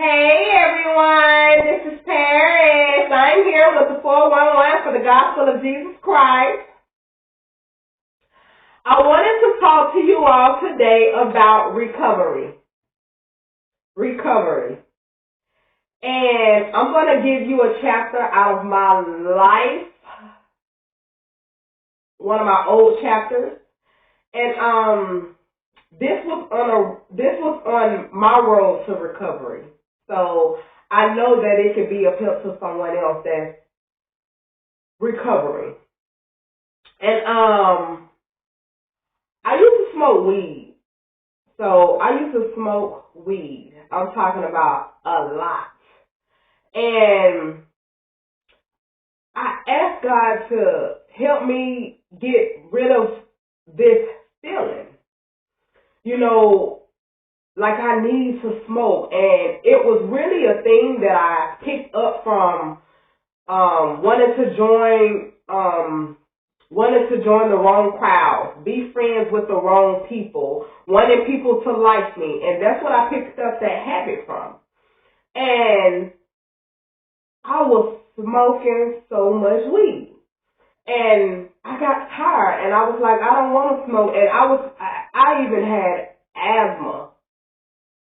Hey everyone, this is Paris. I'm here with the 411 for the Gospel of Jesus Christ. I wanted to talk to you all today about recovery. Recovery. And I'm going to give you a chapter out of my life, one of my old chapters. And this was on my road to recovery. So I know that it could be of help to someone else that's recovering. And I used to smoke weed. So I used to smoke weed. I'm talking about a lot. And I asked God to help me get rid of this feeling. You know, like I need to smoke, and it was really a thing that I picked up from wanting to join the wrong crowd, be friends with the wrong people, wanting people to like me, and that's what I picked up that habit from. And I was smoking so much weed, and I got tired, and I was like, I don't want to smoke, and I even had asthma.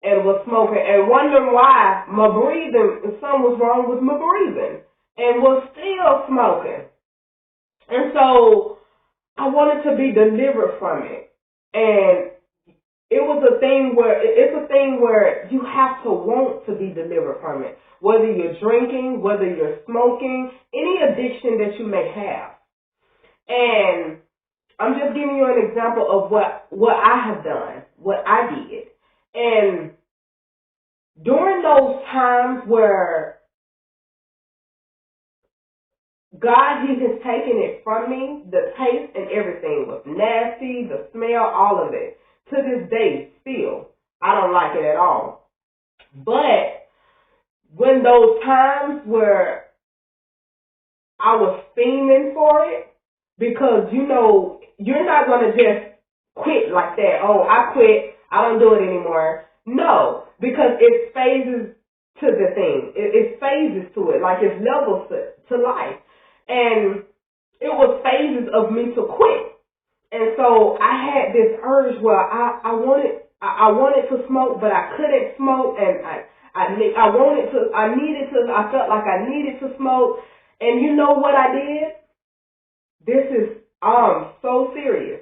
And was smoking and wondering why my breathing, something was wrong with my breathing, and was still smoking. And so I wanted to be delivered from it. And it's a thing where you have to want to be delivered from it, whether you're drinking, whether you're smoking, any addiction that you may have. And I'm just giving you an example of what I have done, what I did. And during those times where God, He has taken it from me, the taste and everything was nasty, the smell, all of it. To this day, still, I don't like it at all. But when those times where I was fiending for it, because, you know, you're not going to just quit like that. Oh, I quit, I don't do it anymore. No, because it's phases to the thing. It's phases to it, like it's levels to life. And it was phases of me to quit. And so I had this urge where I wanted to smoke, but I couldn't smoke, and I felt like I needed to smoke. And you know what I did? This is so serious.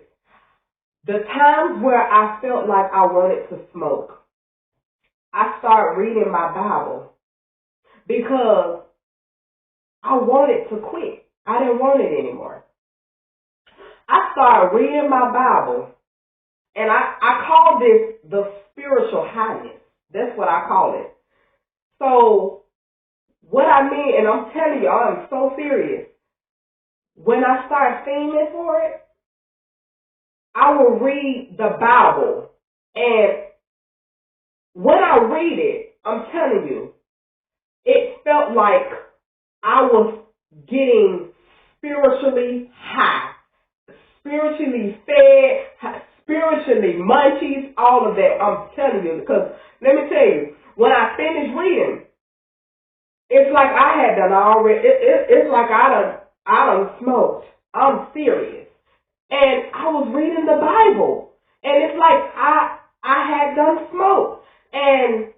The times where I felt like I wanted to smoke, I started reading my Bible because I wanted to quit. I didn't want it anymore. I started reading my Bible, and I call this the spiritual highness. That's what I call it. So what I mean, and I'm telling you, I'm so serious. When I start fiending for it, I will read the Bible, and when I read it, I'm telling you, it felt like I was getting spiritually high, spiritually fed, spiritually munchies, all of that. I'm telling you, because let me tell you, when I finished reading, it's like I had done already. It's like I done smoked. I'm serious, and I was reading the Bible, and it's like I had done smoked. And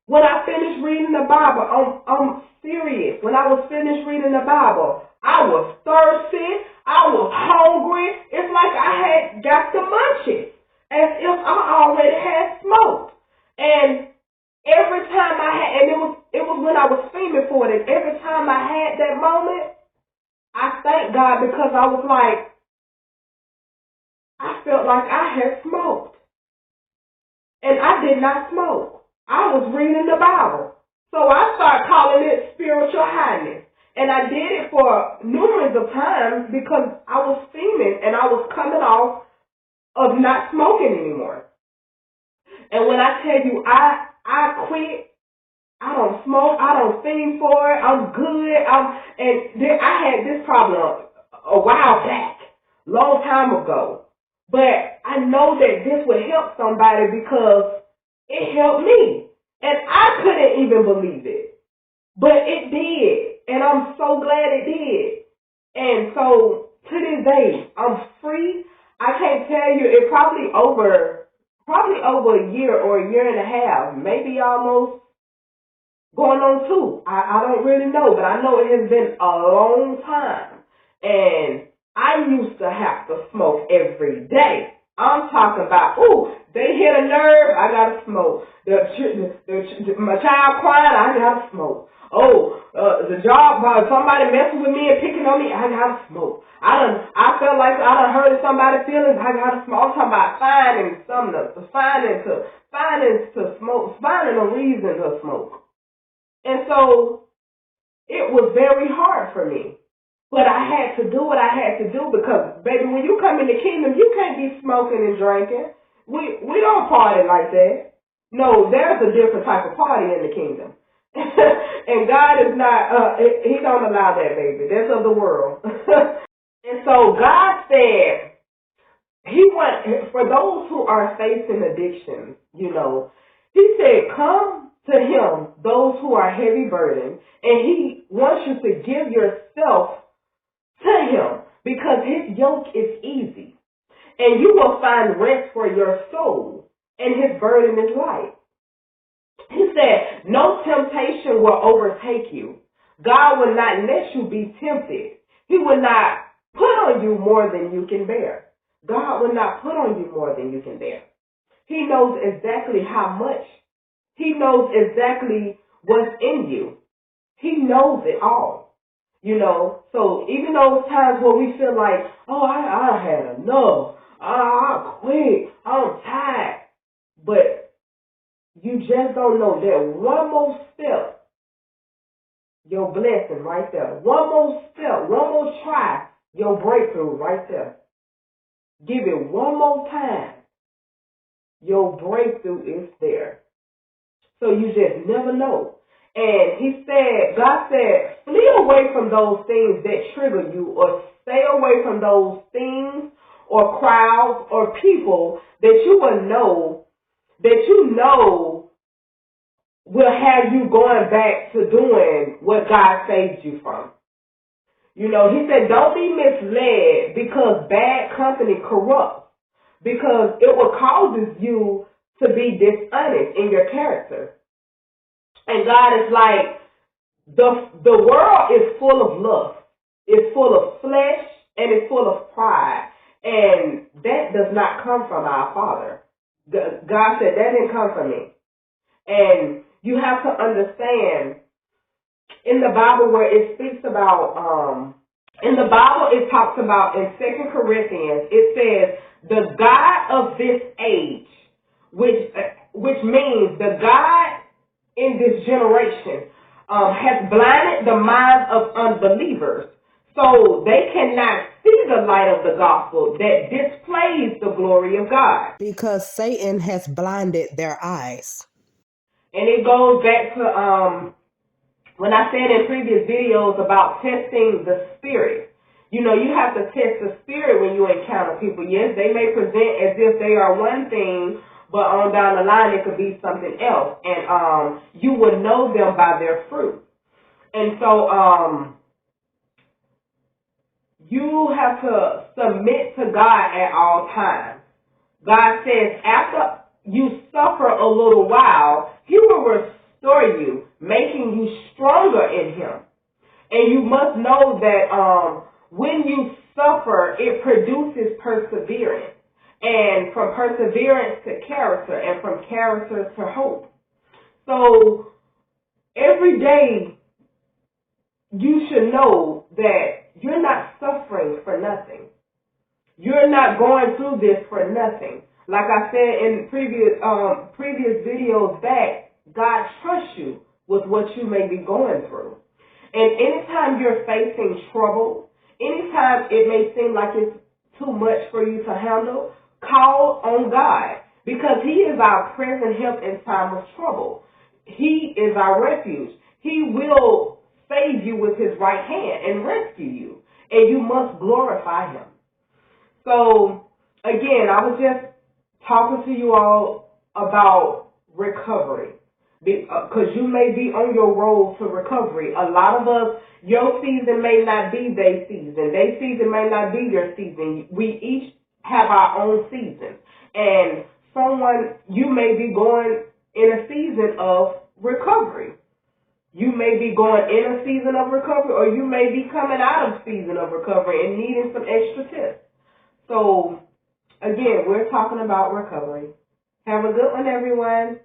when I finished reading the Bible, I'm serious. When I was finished reading the Bible, I was thirsty. I was hungry. It's like I had got the munchies, as if I already had smoked. And every time it was when I was fiending for it. And every time I had that moment, I thank God, because I was like, I felt like I had smoked. And I did not smoke. I was reading the Bible. So I started calling it spiritual highness. And I did it for numerous of times because I was fiending and I was coming off of not smoking anymore. And when I tell you I quit, I don't smoke, I don't fiend for it, I'm good. I had this problem a while back, long time ago. But I know that this would help somebody because it helped me. And I couldn't even even believe it. But it did. And I'm so glad it did. And so to this day, I'm free. I can't tell you, it probably over a year or a year and a half, maybe almost going on 2. I don't really know, but I know it has been a long time. And I used to have to smoke every day. I'm talking about, they hit a nerve, I gotta smoke. My child crying, I gotta smoke. The job, somebody messing with me and picking on me, I gotta smoke. I felt like I done hurt somebody's feelings, I gotta smoke. I'm talking about finding a reason to smoke. And so it was very hard for me. But I had to do what I had to do because, baby, when you come in the kingdom, you can't be smoking and drinking. We don't party like that. No, there's a different type of party in the kingdom. And God is not, he don't allow that, baby. That's of the world. And so God said, for those who are facing addiction, he said, come to him, those who are heavy burdened, and he wants you to give yourself to him because his yoke is easy and you will find rest for your soul and his burden is light. He said, no temptation will overtake you. God will not let you be tempted. He will not put on you more than you can bear. God will not put on you more than you can bear. He knows exactly how much. He knows exactly what's in you. He knows it all. So even those times where we feel like, I had enough, I quit, I'm tired. But you just don't know that one more step, your blessing right there. One more step, one more try, your breakthrough right there. Give it one more time, your breakthrough is there. So you just never know. And God said, flee away from those things that trigger you, or stay away from those things or crowds or people that you know will have you going back to doing what God saved you from. He said, don't be misled because bad company corrupts, because it will causes you to be dishonest in your character. And God is like, the world is full of lust, it's full of flesh, and it's full of pride. And that does not come from our Father. God said, that didn't come from me. And you have to understand, in the Bible where it speaks about, in the Bible it talks about in 2 Corinthians, it says, the God of this age, which means the God in this generation has blinded the minds of unbelievers so they cannot see the light of the gospel that displays the glory of God. Because Satan has blinded their eyes. And it goes back to when I said in previous videos about testing the spirit. You have to test the spirit when you encounter people. Yes, they may present as if they are one thing, but on down the line, it could be something else. And you would know them by their fruit. And so you have to submit to God at all times. God says after you suffer a little while, he will restore you, making you stronger in him. And you must know that when you suffer, it produces perseverance. And from perseverance to character, and from character to hope. So every day you should know that you're not suffering for nothing. You're not going through this for nothing. Like I said in previous videos back, God trusts you with what you may be going through. And anytime you're facing trouble, anytime it may seem like it's too much for you to handle, call on God, because he is our present help in time of trouble. He is our refuge. He will save you with his right hand and rescue you, and you must glorify him. So, again, I was just talking to you all about recovery. because you may be on your road to recovery. A lot of us, your season may not be their season. Their season may not be your season. We each have our own season. And you may be going in a season of recovery. You may be going in a season of recovery, or you may be coming out of season of recovery and needing some extra tips. So, again, we're talking about recovery. Have a good one, everyone.